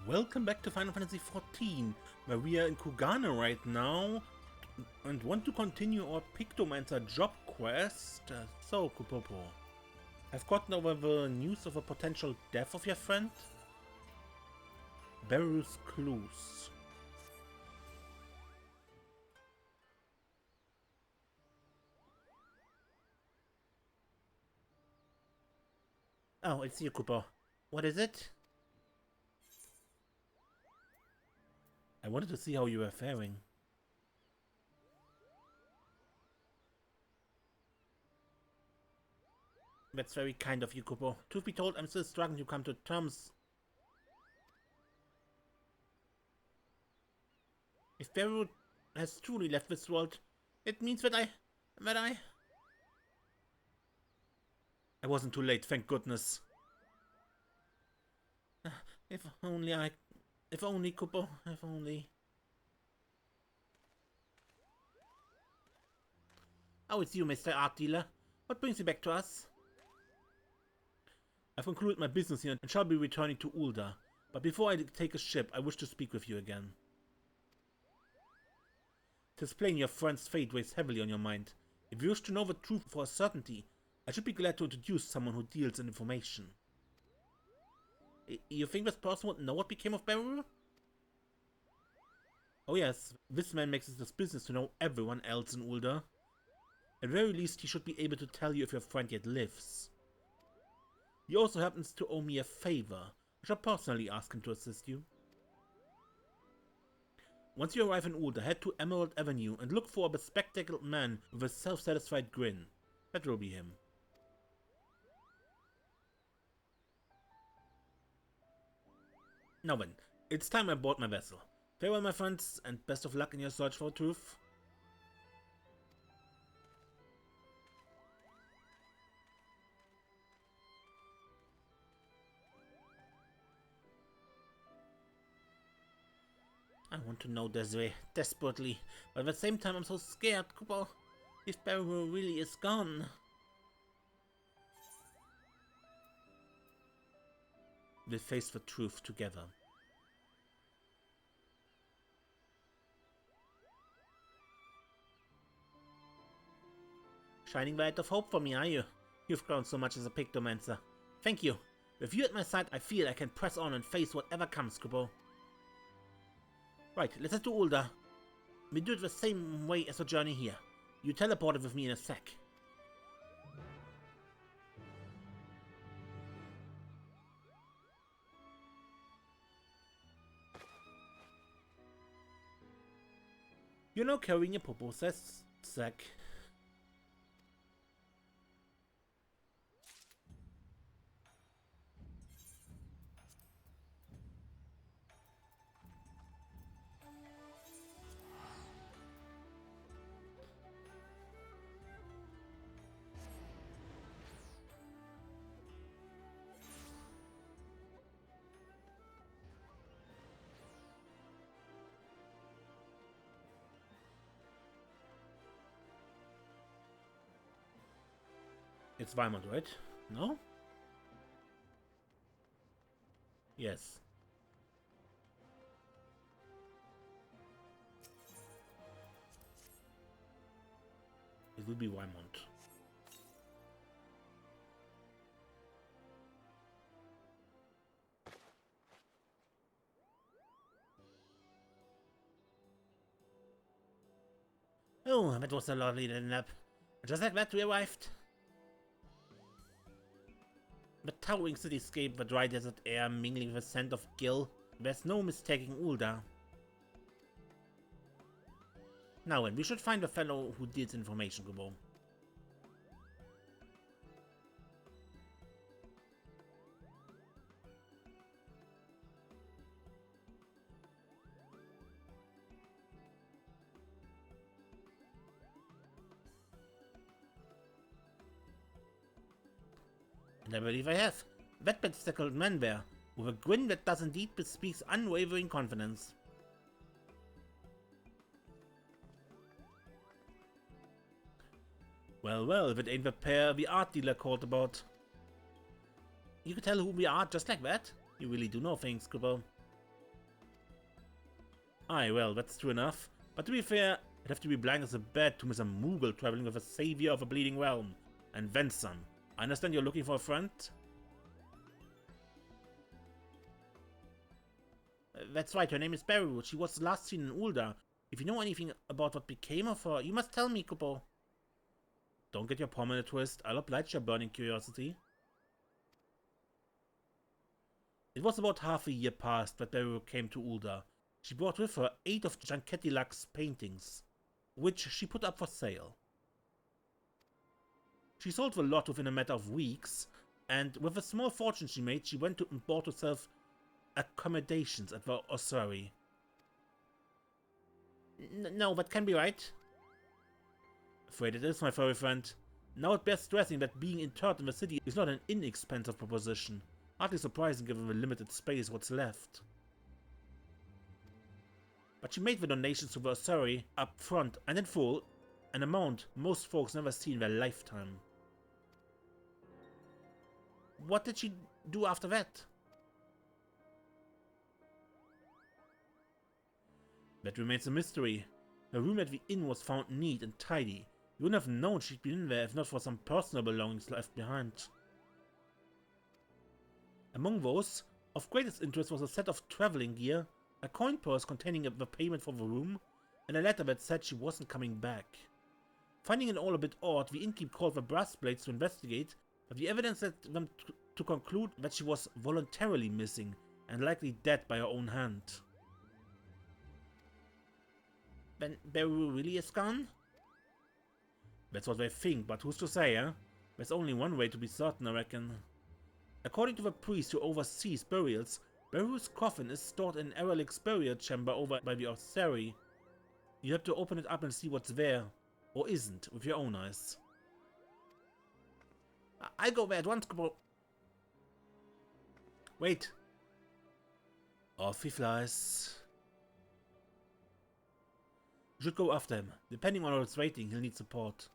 Welcome back to Final Fantasy XIV, where we are in Kugane right now and want to continue our Pictomancer job quest. So, Kupopo, I've gotten over the news of a potential death of your friend. Beruru's clues. Oh, it's you, Kupo. What is it? I wanted to see how you were faring. That's very kind of you, Kupo. Truth be told, I'm still struggling to come to terms. If Beruru has truly left this world, it means that I wasn't too late, thank goodness. If only, Kupo, if only. Oh, it's you, Mr. Art Dealer. What brings you back to us? I've concluded my business here and shall be returning to Ul'dah. But before I take a ship, I wish to speak with you again. 'Tis plain your friend's fate weighs heavily on your mind. If you wish to know the truth for a certainty, I should be glad to introduce someone who deals in information. You think this person would know what became of Beruru? Oh yes, this man makes it his business to know everyone else in Ul'dah. At very least, he should be able to tell you if your friend yet lives. He also happens to owe me a favor. I shall personally ask him to assist you. Once you arrive in Ul'dah, head to Emerald Avenue and look for a bespectacled man with a self-satisfied grin. That will be him. Now then, it's time I board my vessel. Farewell, my friends, and best of luck in your search for truth. I want to know Desiree desperately, but at the same time I'm so scared, Kupo. If Beruru really is gone. We'll face the truth together. Shining light of hope for me, are you? You've grown so much as a Pictomancer. Thank you. With you at my side, I feel I can press on and face whatever comes, Kupo. Right, let's head to Ul'dah. We do it the same way as the journey here. You teleported with me in a sec. You're now carrying your Popo sack. It's Weimar, right? No? Yes. It will be Weimont. Oh, that was a lovely nap. Just like that we arrived. The towering cityscape, the dry desert air mingling with the scent of Gil. There's no mistaking Ul'dah. Now then, we should find the fellow who deals information, Kupo. And I believe I have. That bespectacled man there, with a grin that does indeed bespeaks unwavering confidence. Well, well, if it ain't the pair the art dealer called about. You can tell who we are just like that? You really do know things, Kupo. Aye, well, that's true enough. But to be fair, it'd have to be blank as a bed to miss a Moogle traveling with a savior of a bleeding realm. And then some. I understand you're looking for a friend? That's right, her name is Beruru. She was last seen in Ulda. If you know anything about what became of her, you must tell me, Kupo. Don't get your palm in a twist. I'll oblige your burning curiosity. It was about half a year past that Beruru came to Ulda. She brought with her 8 of Janketilak's paintings, which she put up for sale. She sold the lot within a matter of weeks, and with a small fortune she made, she went to and bought herself accommodations at the ossuary. No, that can be right. Afraid it is, my furry friend. Now it bears stressing that being interred in the city is not an inexpensive proposition. Hardly surprising given the limited space what's left. But she made the donations to the ossuary up front and in full, an amount most folks never see in their lifetime. What did she do after that? That remains a mystery. Her room at the inn was found neat and tidy. You wouldn't have known she'd been in there if not for some personal belongings left behind. Among those, of greatest interest was a set of traveling gear, a coin purse containing the payment for the room, and a letter that said she wasn't coming back. Finding it all a bit odd, the innkeep called the brass blades to investigate, but the evidence led them to conclude that she was voluntarily missing and likely dead by her own hand. Then Beruru really is gone? That's what they think, but who's to say, eh? There's only one way to be certain, I reckon. According to the priest who oversees burials, Beruru's coffin is stored in Eralik's burial chamber over by the ossuary. You have to open it up and see what's there, or isn't, with your own eyes. I'll go there at once, Kupo. Wait. Off he flies. You should go after him. Depending on how it's rating, he'll need support.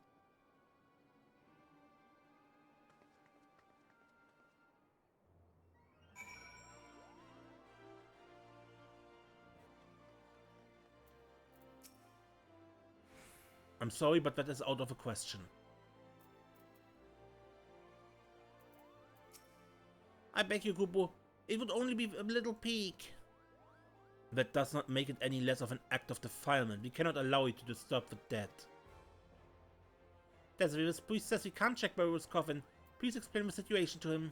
I'm sorry, but that is out of the question. I beg you, Kupo. It would only be a little peek. That does not make it any less of an act of defilement. We cannot allow you to disturb the dead. This priest says we can't check Beruru's coffin. Please explain the situation to him.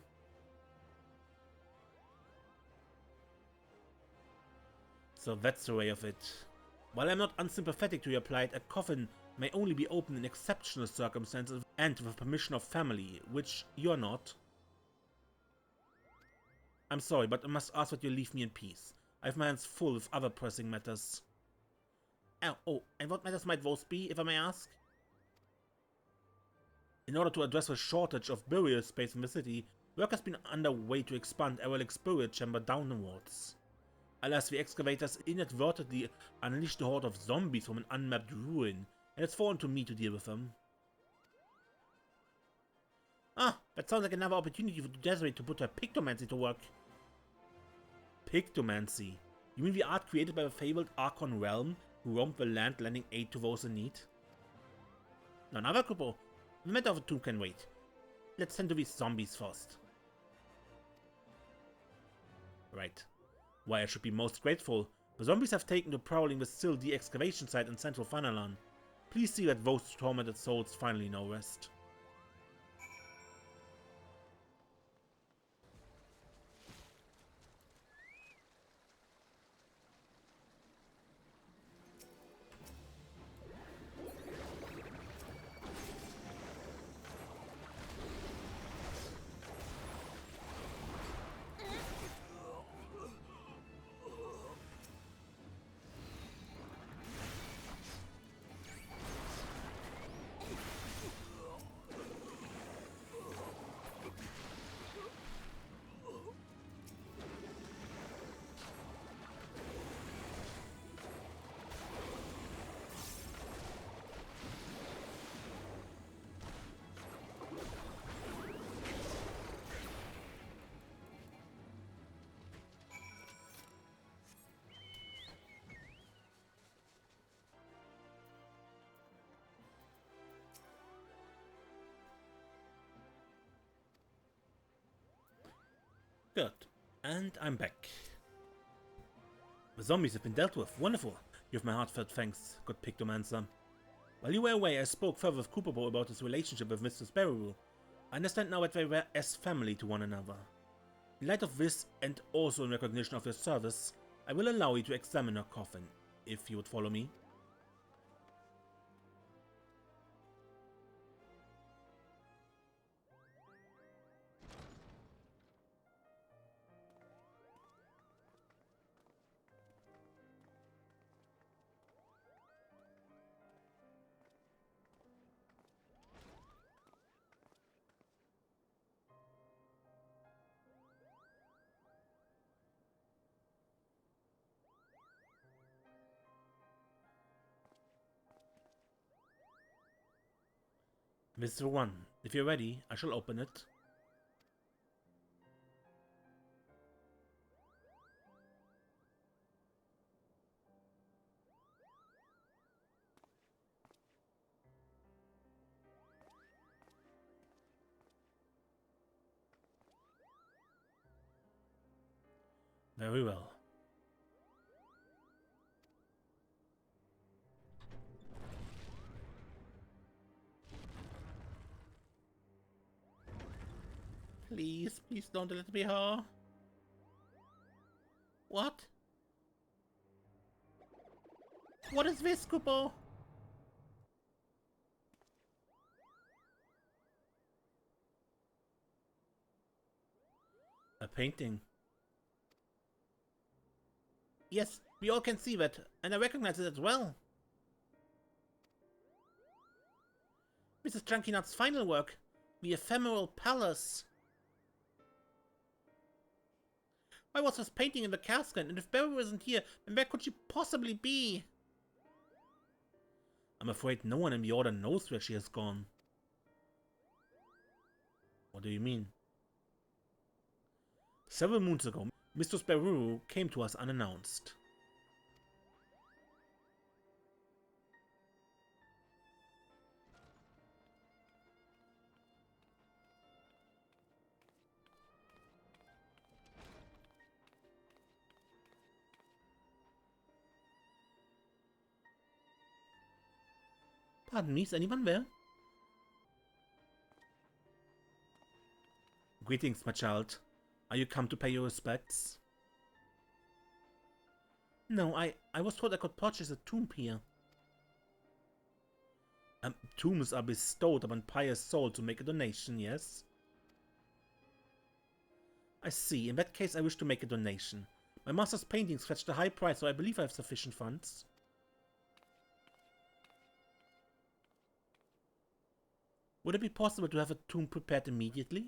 So that's the way of it. While I'm not unsympathetic to your plight, a coffin may only be opened in exceptional circumstances and with permission of family, which you're not. I'm sorry, but I must ask that you leave me in peace. I have my hands full with other pressing matters. Oh, and what matters might those be, if I may ask? In order to address the shortage of burial space in the city, work has been underway to expand Eralik's burial chamber downwards. Alas, the excavators inadvertently unleashed a horde of zombies from an unmapped ruin, and it's fallen to me to deal with them. Ah, that sounds like another opportunity for Desiree to put her Pictomancy to work. Pictomancy? You mean the art created by the fabled Archon realm, who roamed the land lending aid to those in need? None other, Kupo. The matter of the tomb can wait. Let's tend to these zombies first. Right. Why, I should be most grateful. The zombies have taken to prowling the Still D excavation site in central Fanalan. Please see that those tormented souls finally know rest. Good. And I'm back. The zombies have been dealt with. Wonderful. You have my heartfelt thanks, good Pictomancer. While you were away, I spoke further with Kupopo about his relationship with Mrs. Beruru. I understand now that they were as family to one another. In light of this, and also in recognition of your service, I will allow you to examine her coffin, if you would follow me. This is the one. If you're ready, I shall open it. Very well. Please, please don't let it be her. What? What is this, Kupo? A painting. Yes, we all can see that, and I recognize it as well. Mrs. Junkinut's final work, The Ephemeral Palace. Why was this painting in the casket? And if Beruru isn't here, then where could she possibly be? I'm afraid no one in the Order knows where she has gone. What do you mean? Several moons ago, Mistress Beruru came to us unannounced. Pardon me, is anyone there? Greetings, my child. Are you come to pay your respects? No, I was told I could purchase a tomb here. Tombs are bestowed upon pious souls to make a donation, yes? I see. In that case, I wish to make a donation. My master's paintings fetched a high price, so I believe I have sufficient funds. Would it be possible to have a tomb prepared immediately?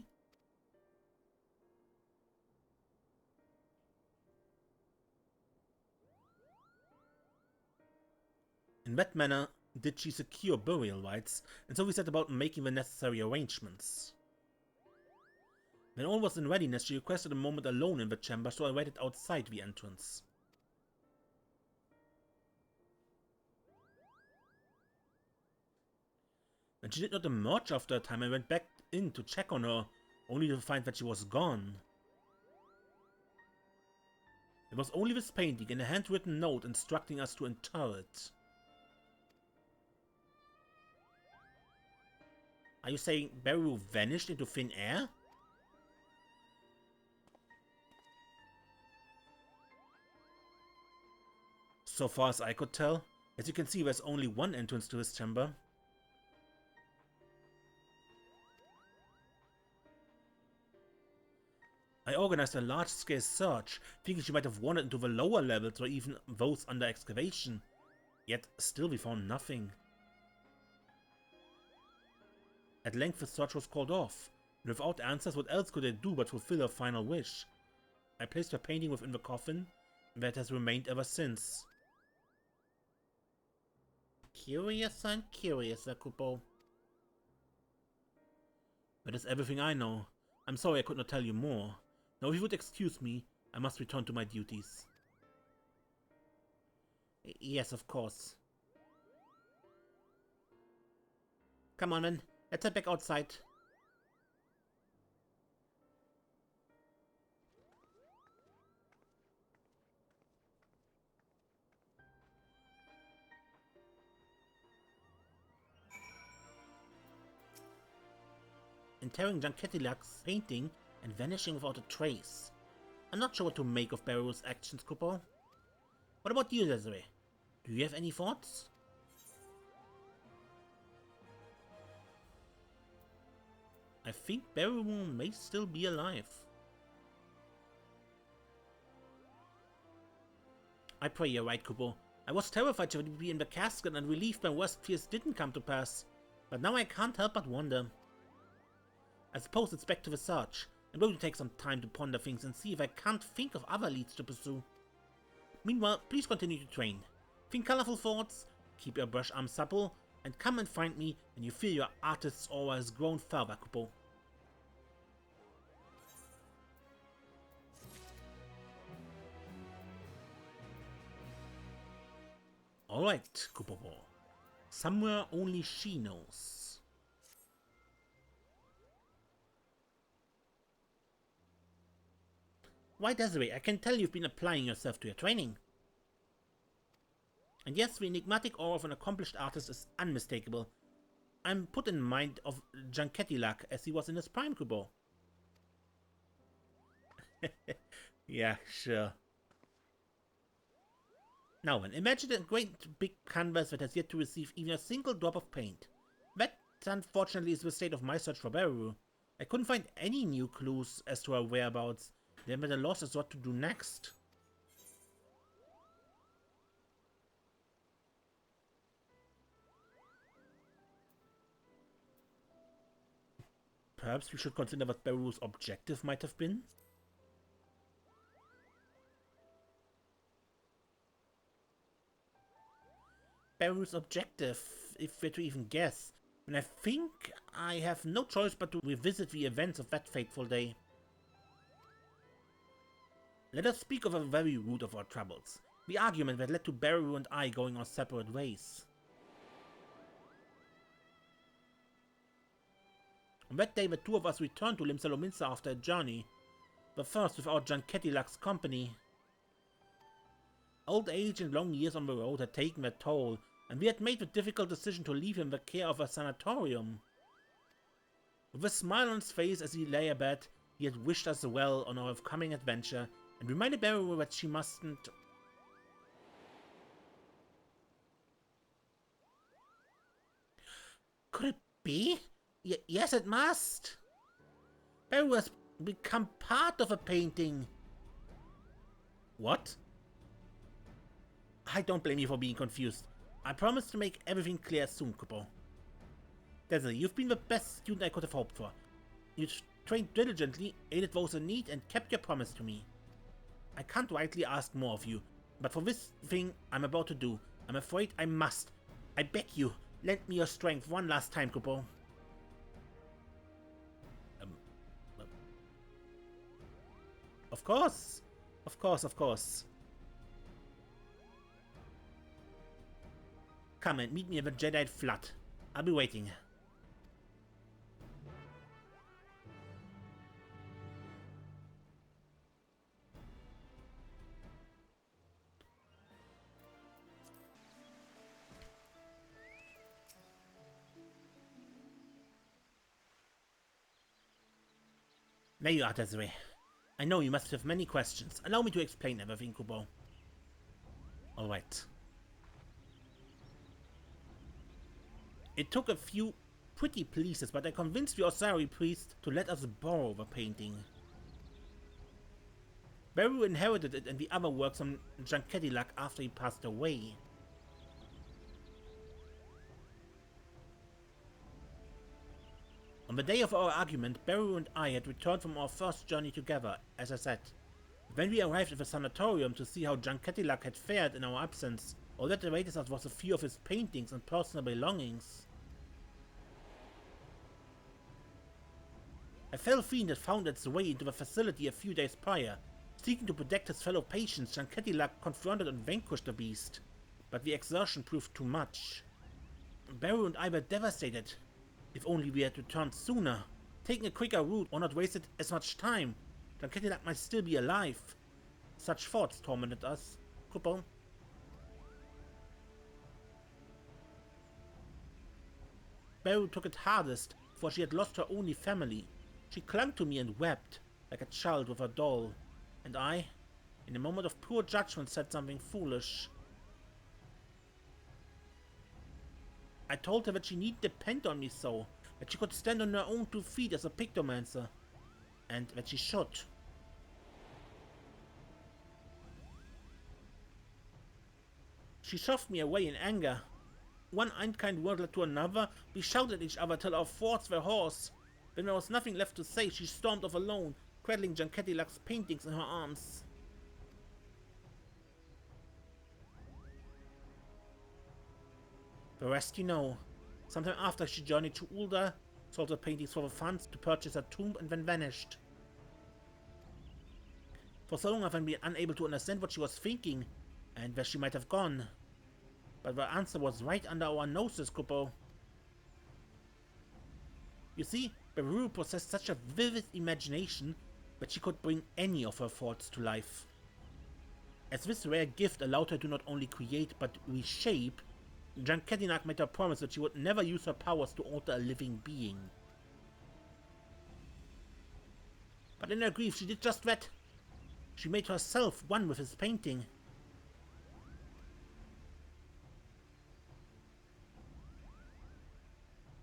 In that manner did she secure burial rights, and so we set about making the necessary arrangements. When all was in readiness, she requested a moment alone in the chamber, so I waited outside the entrance. When she did not emerge after a time, I went back in to check on her, only to find that she was gone. There was only this painting and a handwritten note instructing us to inter it. Are you saying Beruru vanished into thin air? So far as I could tell, as you can see, there's only one entrance to his chamber. I organized a large-scale search, thinking she might have wandered into the lower levels or even those under excavation. Yet, still we found nothing. At length the search was called off, and without answers what else could I do but fulfill her final wish? I placed her painting within the coffin, and that has remained ever since. Curious and curious, Akupo. That is everything I know. I'm sorry I could not tell you more. Now if you would excuse me, I must return to my duties. Yes, of course. Come on, man. Let's head back outside. tearing Janketilak's painting and vanishing without a trace. I'm not sure what to make of Beruru's actions, Kupo. What about you, Desiree? Do you have any thoughts? I think Beruru may still be alive. I pray you're right, Kupo. I was terrified she would be in the casket and relieved my worst fears didn't come to pass. But now I can't help but wonder. I suppose it's back to the search. I'm going to take some time to ponder things and see if I can't think of other leads to pursue. Meanwhile, please continue to train. Think colorful thoughts, keep your brush arm supple, and come and find me when you feel your artist's aura has grown further, Kupo. Alright, Kupo. Somewhere only she knows. Why, Desiree, I can tell you've been applying yourself to your training. And yes, the enigmatic aura of an accomplished artist is unmistakable. I'm put in mind of Janketilak as he was in his prime, Kupo. Yeah, sure. Now then, imagine a great big canvas that has yet to receive even a single drop of paint. That, unfortunately, is the state of my search for Beruru. I couldn't find any new clues as to her whereabouts, then at a loss as what to do next. Perhaps we should consider what Beruru's objective might have been? Beruru's objective, if we're to even guess, and I think I have no choice but to revisit the events of that fateful day. Let us speak of a very root of our troubles, the argument that led to Beruru and I going our separate ways. On that day, the two of us returned to Limsalominsa after a journey, the first without Janketilak's company. Old age and long years on the road had taken their toll, and we had made the difficult decision to leave him the care of a sanatorium. With a smile on his face as he lay abed, he had wished us well on our upcoming adventure, and reminded Beruru that she mustn't... Could it be? Yes, it must! Beruru has become part of a painting. What? I don't blame you for being confused. I promise to make everything clear soon, Kupo. Desiree, you've been the best student I could have hoped for. You've trained diligently, aided those in need, and kept your promise to me. I can't rightly ask more of you, but for this thing I'm about to do, I'm afraid I must. I beg you, lend me your strength one last time, Kupo. Of course. Of course, of course. Come and meet me at the Jedi Flood. I'll be waiting. There you are, Desiree. I know you must have many questions. Allow me to explain everything, Kupo. Alright. It took a few pretty pleases, but I convinced the Osari priest to let us borrow the painting. Beruru inherited it and the other works from Janketilak after he passed away. On the day of our argument, Beruru and I had returned from our first journey together, as I said. When we arrived at the sanatorium to see how Janketilak had fared in our absence, all that awaited us was a few of his paintings and personal belongings. A fell fiend had found its way into the facility a few days prior. Seeking to protect his fellow patients, Janketilak confronted and vanquished the beast, but the exertion proved too much. Beruru and I were devastated. If only we had returned sooner, taken a quicker route or not wasted as much time, Janketilak might still be alive. Such thoughts tormented us. Kupo. Beruru took it hardest, before she had lost her only family. She clung to me and wept, like a child with a doll. And I, in a moment of poor judgment, said something foolish. I told her that she need depend on me so, that she could stand on her own 2 feet as a Pictomancer, and that she should. She shoved me away in anger. One unkind word led to another. We shouted at each other till our throats were hoarse. When there was nothing left to say, she stormed off alone, cradling Jankettilak's paintings in her arms. The rest you know. Sometime after, she journeyed to Ulda, sold the paintings for the funds to purchase a tomb, and then vanished. For so long I've been unable to understand what she was thinking, and where she might have gone. But the answer was right under our noses, Kupo. You see, Beruru possessed such a vivid imagination that she could bring any of her thoughts to life. As this rare gift allowed her to not only create but reshape, Jankettilak made her promise that she would never use her powers to alter a living being. But in her grief she did just that. She made herself one with his painting.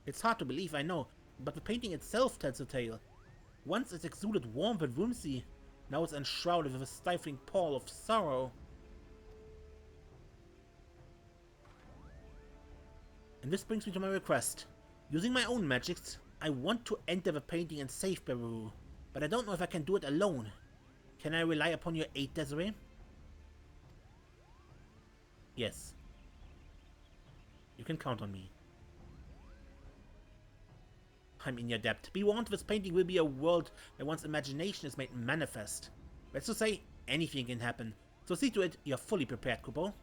It's hard to believe, I know, but the painting itself tells a tale. Once it exuded warmth and whimsy, now it's enshrouded with a stifling pall of sorrow. And this brings me to my request. Using my own magics, I want to enter the painting and save Beruru, but I don't know if I can do it alone. Can I rely upon your aid, Desiree? Yes. You can count on me. I'm in your debt. Be warned, this painting will be a world where one's imagination is made manifest. That's to say, anything can happen. So see to it you're fully prepared, Kupo.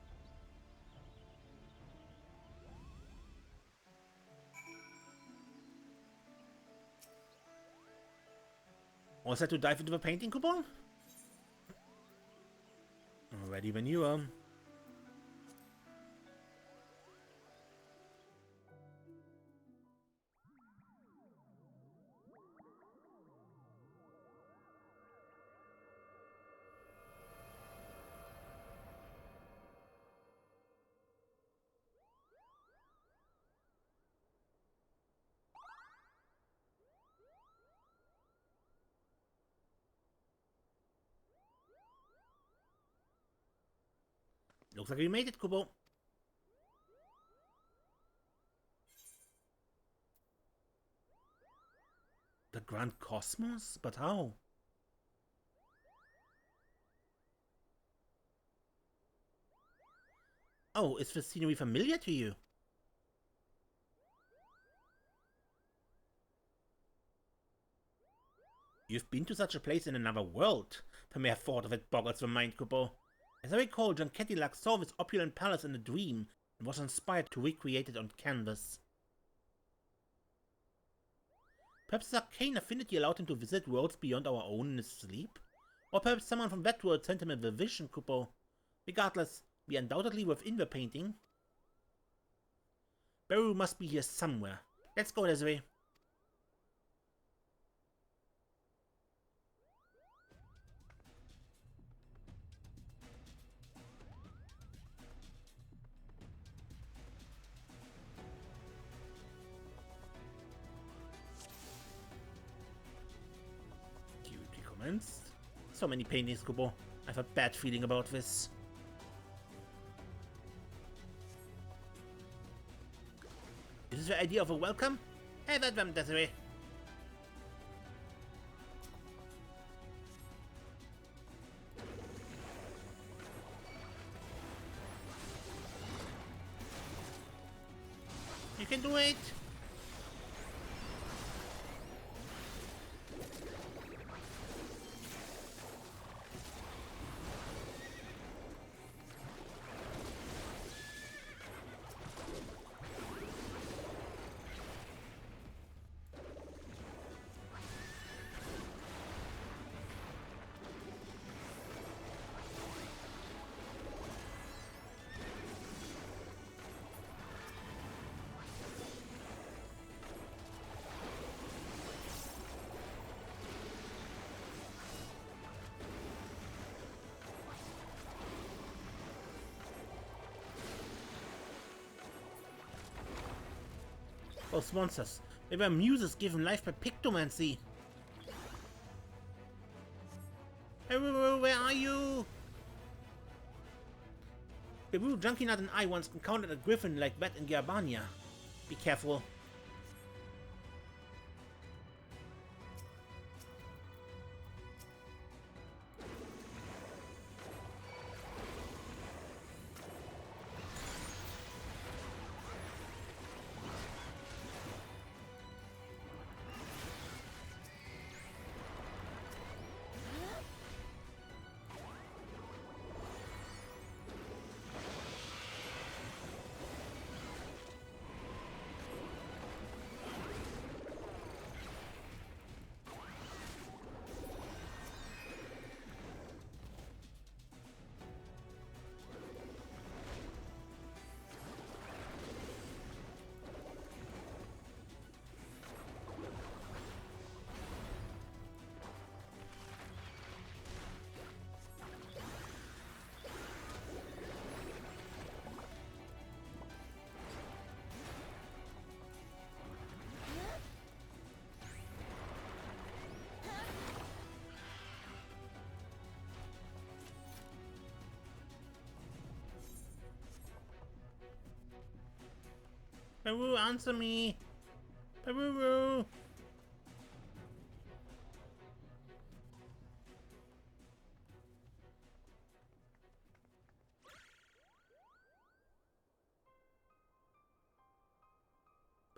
All set to dive into the painting, Kupo? Ready when you are. Looks like we made it, Kupo. The Grand Cosmos? But how? Oh, is the scenery familiar to you? You've been to such a place in another world. The mere thought of it boggles the mind, Kupo. As I recall, Jankettilak saw this opulent palace in a dream and was inspired to recreate it on canvas. Perhaps his arcane affinity allowed him to visit worlds beyond our own in his sleep? Or perhaps someone from that world sent him a vision, Kupo. Regardless, we undoubtedly within the painting. Beruru must be here somewhere. Let's go this way. So many paintings, Kupo. I have a bad feeling about this. Is this the idea of a welcome? Have at them, Desiree. You can do it! Those monsters. They were muses given life by Pictomancy. Beruru, where are you? Beruru, Junkie Nut, and I once encountered a griffin like that in Gerbania. Be careful. Beruru, answer me! Beruru!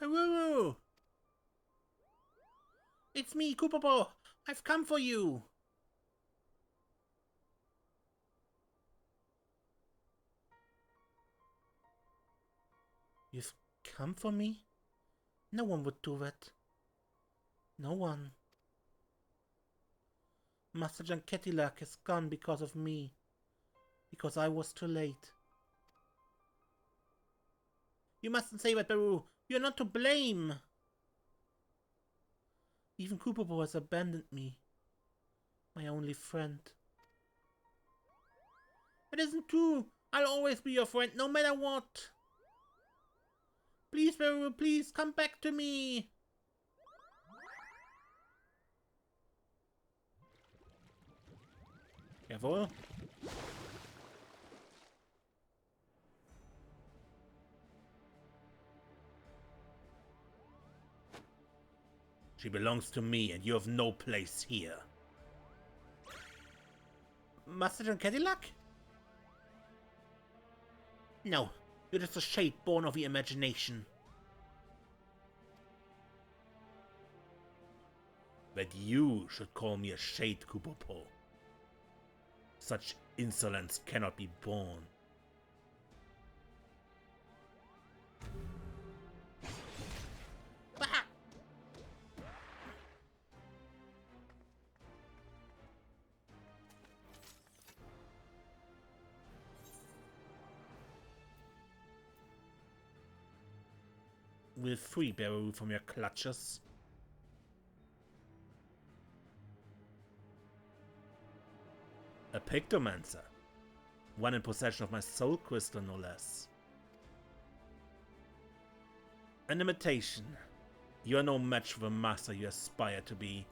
Beruru! It's me, Kupopo! I've come for you! You've come for me? No one would do that. No one. Master Janketilac is gone because of me. Because I was too late. You mustn't say that, Beruru. You're not to blame. Even Kupopo has abandoned me. My only friend. It isn't true. I'll always be your friend, no matter what. Please, Beruru, please, come back to me! Careful. She belongs to me, and you have no place here. Master Janketilac? No. You're just a shade born of the imagination. That you should call me a shade, Kupopo. Such insolence cannot be borne. Ah! We'll free Beruru from your clutches. A Pictomancer. One in possession of my soul crystal, no less. An imitation. You are no match for the master you aspire to be.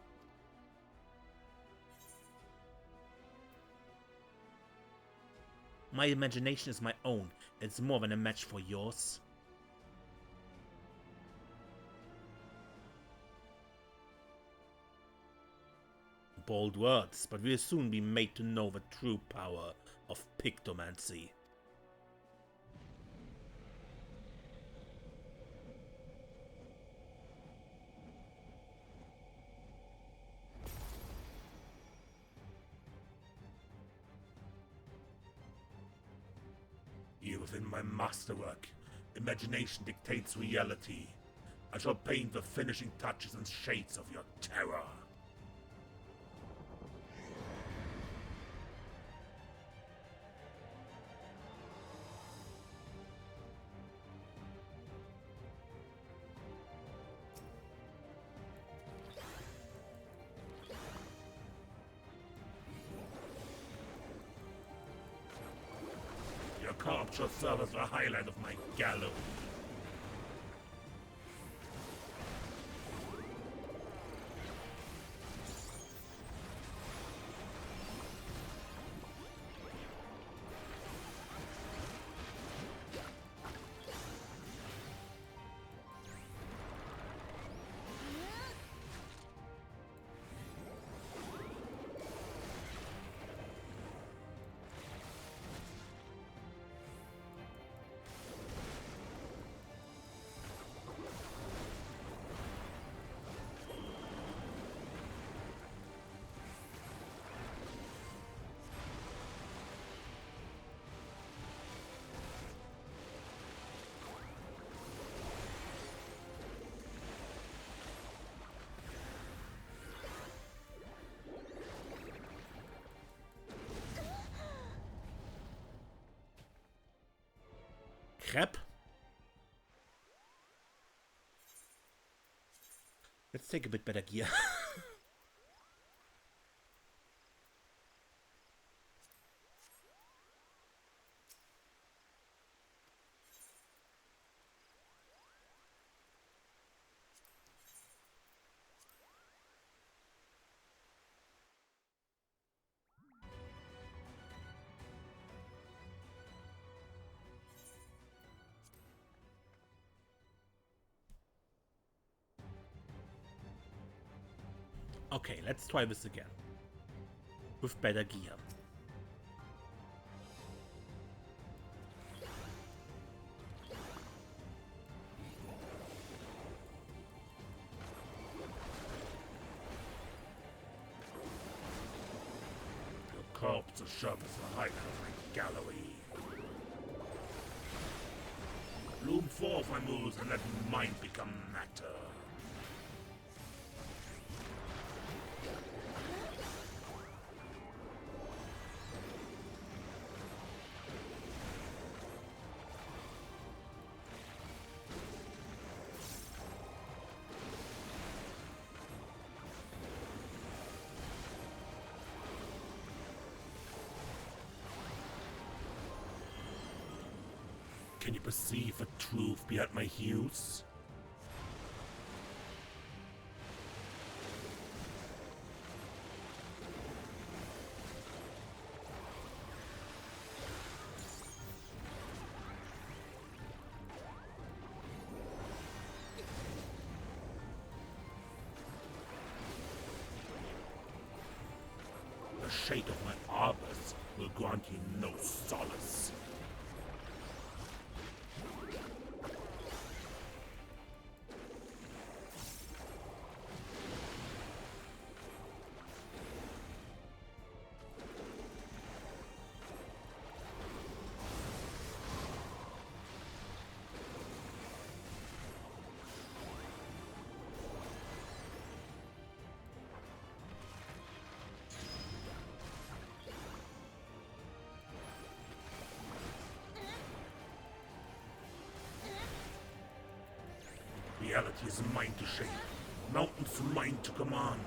My imagination is my own. It's more than a match for yours. Bold words, but we'll soon be made to know the true power of Pictomancy. Here within my masterwork, imagination dictates reality. I shall paint the finishing touches and shades of your terror. Your corpse shall serve as the highlight of my gallows. crap. Let's take a bit better gear. Okay, let's try this again. With better gear. Your corpse is shoved as a high covering gallery. Bloom forth, my moves, and let mind become matter. Can you perceive a truth behind my hues? The shade of my arbors will grant you no solace. Reality is mine to shape, mountains mine to command.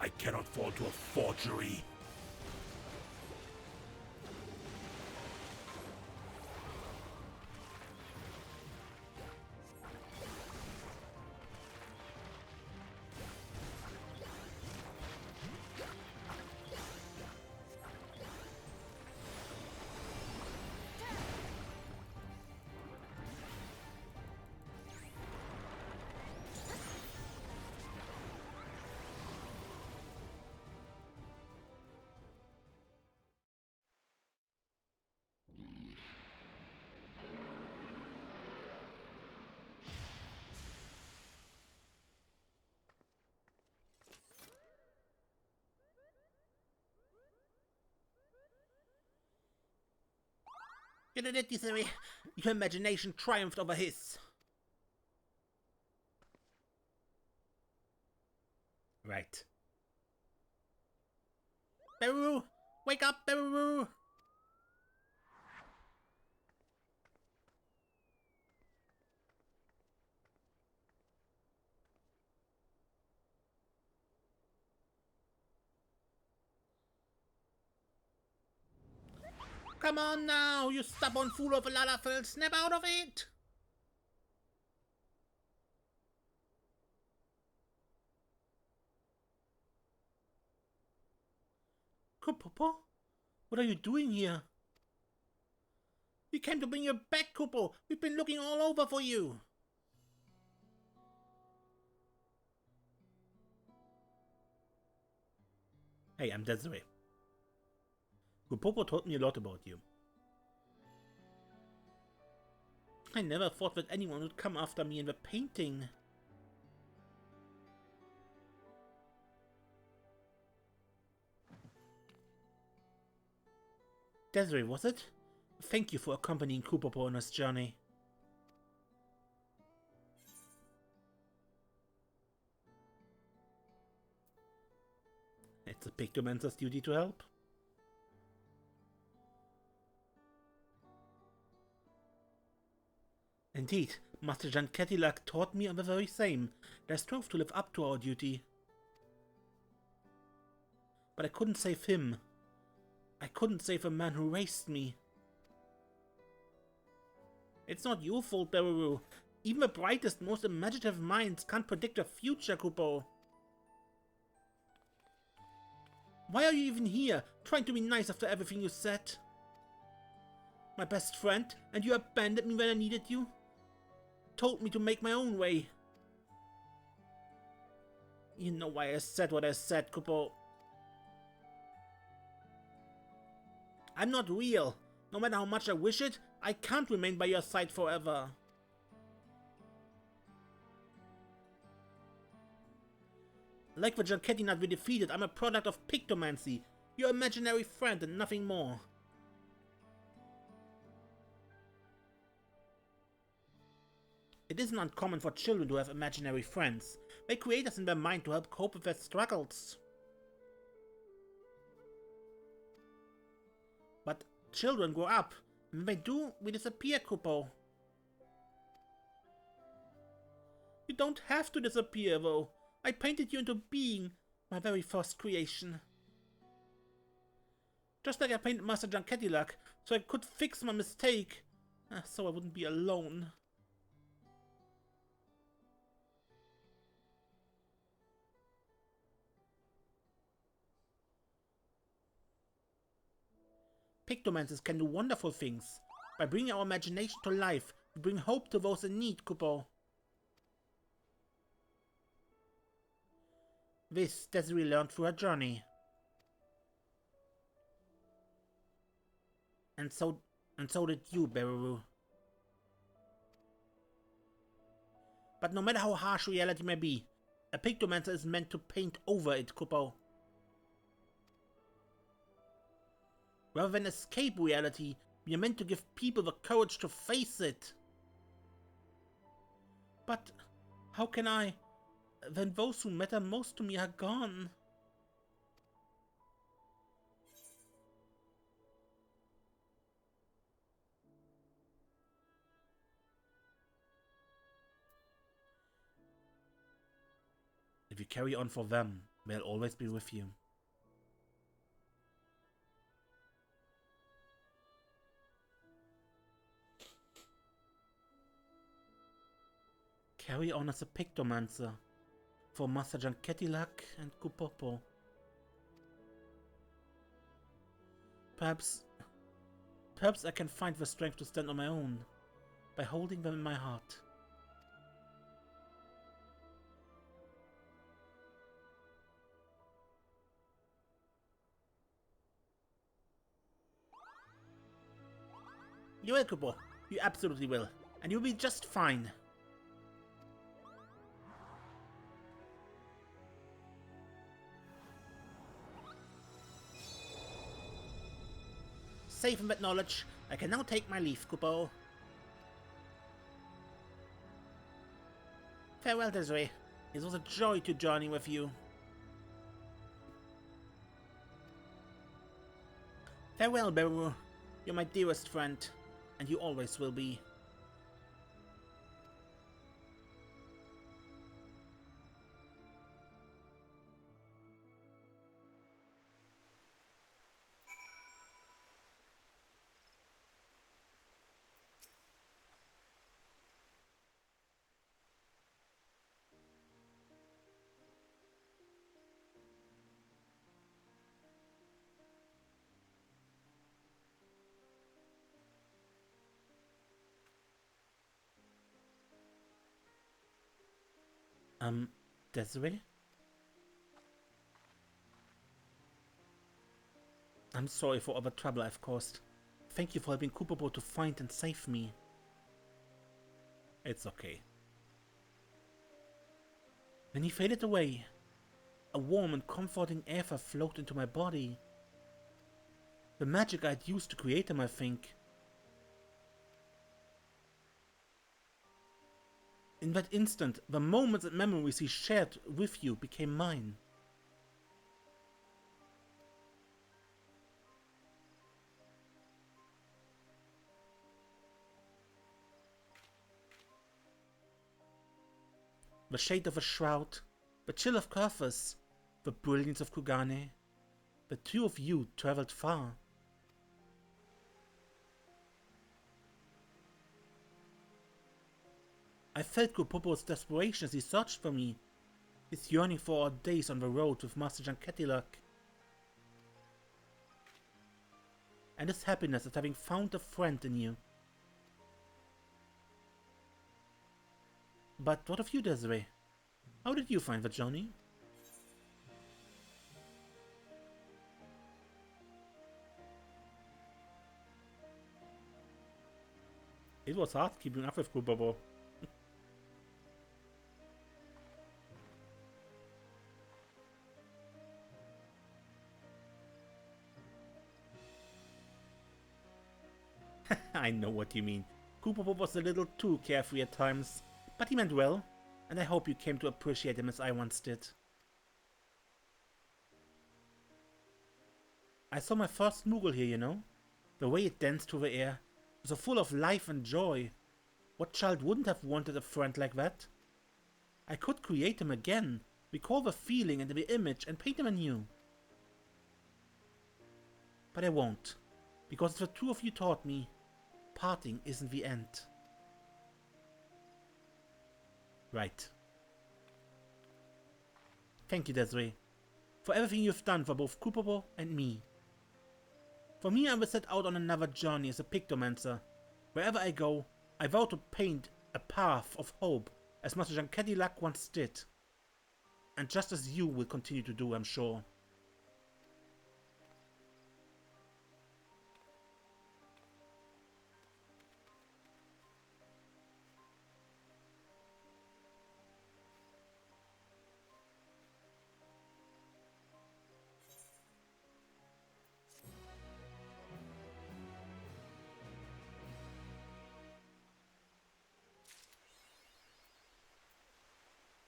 I cannot fall to a forgery. You did it, Disappearance. Your imagination triumphed over his. Right. Beruru! Wake up, Beruru! Come on now, you stubborn fool of a Lalafell, snap out of it! Kupopo? What are you doing here? We came to bring you back, Kupo. We've been looking all over for you. Hey, I'm Desiree. Kupopo told me a lot about you. I never thought that anyone would come after me in the painting. Desiree, was it? Thank you for accompanying Kupopo on his journey. It's a Pictomancer's duty to help. Indeed, Master Jan Cadillac taught me the very same, and I strove to live up to our duty. But I couldn't save him. I couldn't save the man who raised me. It's not your fault, Beruru. Even the brightest, most imaginative minds can't predict the future, Kupo. Why are you even here, trying to be nice after everything you said? My best friend, and you abandoned me when I needed you? Told me to make my own way. You know why I said what I said, Kupo. I'm not real. No matter how much I wish it, I can't remain by your side forever. Like the Janketti Nut we defeated, I'm a product of Pictomancy, your imaginary friend and nothing more. It isn't uncommon for children to have imaginary friends. They create us in their mind to help cope with their struggles. But children grow up, and when they do, we disappear, Kupo. You don't have to disappear, though. I painted you into being, my very first creation. Just like I painted Master Jan Cadillac, so I could fix my mistake, so I wouldn't be alone. Pictomancers can do wonderful things. By bringing our imagination to life, we bring hope to those in need, Kupo. This Desiree learned through her journey. And so did you, Beruru. But no matter how harsh reality may be, a Pictomancer is meant to paint over it, Kupo. Rather than escape reality, we are meant to give people the courage to face it. But how can I, when those who matter most to me are gone? If you carry on for them, they'll always be with you. Carry on as a Pictomancer for Master Jan Cadillac and Kupopo. Perhaps I can find the strength to stand on my own by holding them in my heart. You will, Kupo. You absolutely will. And you'll be just fine. Safe in that knowledge, I can now take my leave, Kupo. Farewell, Desiree. It was a joy to journey with you. Farewell, Beruru. You're my dearest friend, and you always will be. Desiree? I'm sorry for all the trouble I've caused. Thank you for helping Kupopo to find and save me. It's okay. When he faded away, a warm and comforting ether flowed into my body. The magic I'd used to create him, I think. In that instant, the moments and memories he shared with you became mine. The shade of a shroud, the chill of Kurthus, the brilliance of Kugane. The two of you traveled far. I felt Kupopo's desperation as he searched for me, his yearning for our days on the road with Master Janketilak, and his happiness at having found a friend in you. But what of you, Desiree? How did you find the journey? It was hard keeping up with Kupopo. I know what you mean. Kupopo was a little too carefree at times, but he meant well, and I hope you came to appreciate him as I once did. I saw my first Moogle here, you know? The way it danced through the air, so full of life and joy. What child wouldn't have wanted a friend like that? I could create him again, recall the feeling and the image, and paint him anew. But I won't, because as the two of you taught me, parting isn't the end. Right. Thank you, Desiree, for everything you've done for both Kupopo and me. For me, I will set out on another journey as a Pictomancer. Wherever I go, I vow to paint a path of hope, as Master Janketilak once did. And just as you will continue to do, I'm sure.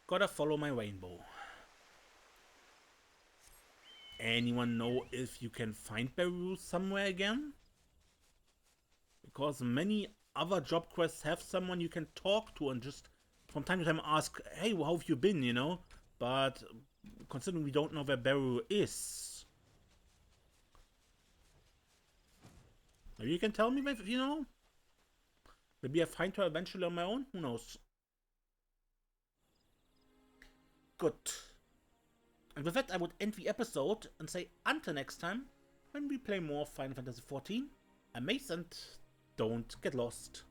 Gotta follow my rainbow. Anyone know if you can find Beruru somewhere again? Because many other job quests have someone you can talk to and just from time to time ask, hey, how have you been, you know? But considering we don't know where Beruru is, maybe you can tell me if you know? Maybe I find her eventually on my own? Who knows? Good. And with that, I would end the episode and say until next time, when we play more Final Fantasy XIV, amaze and don't get lost.